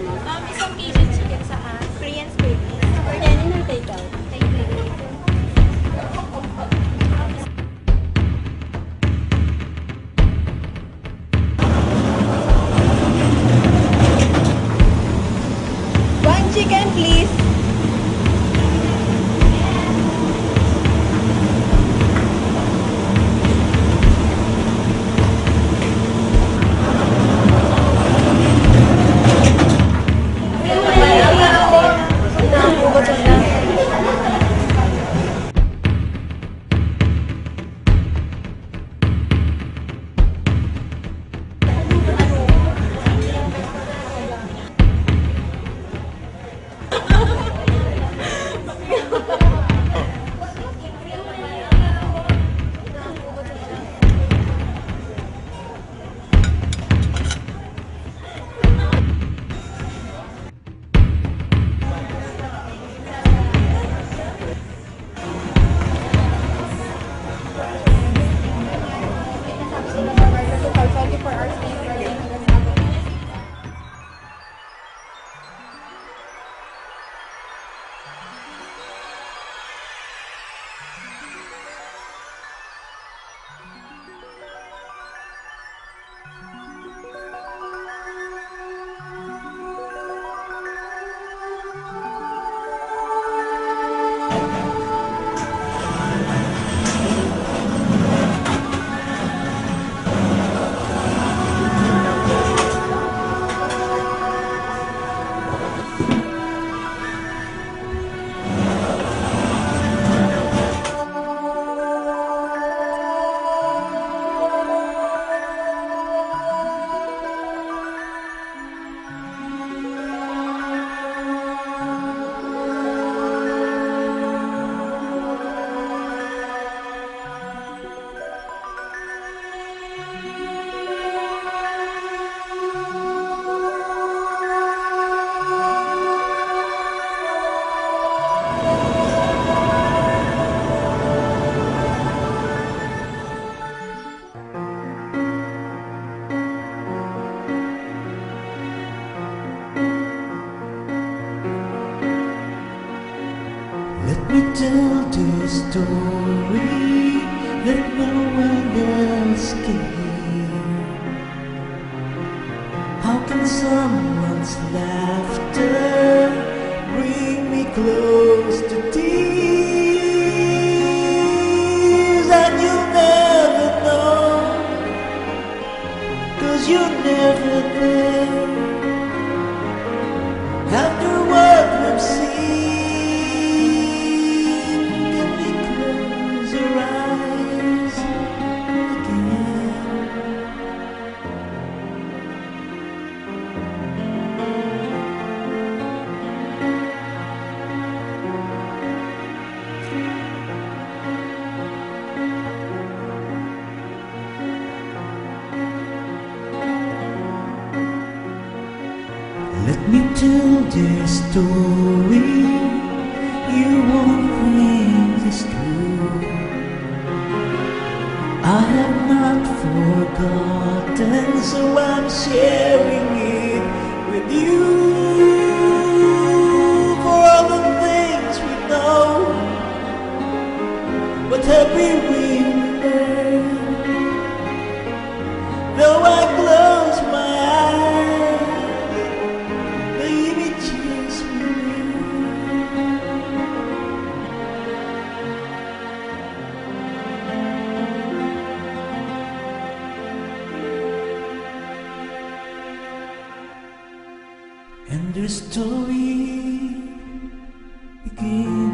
Isang Cajun chicken sa Korean spaghetti. For dining or takeout? Takeout. One chicken, please. Let me tell the story that no one else can hear. How can someone's laughter bring me close to tears? And you'll never know, 'cause you're never there. After what we've seen, let me tell the story. You won't think it's true. I have not forgotten, so I'm sharing it with you. For all the things we know, what have we learned? Though I close my eyes, the images remain. And the story begins.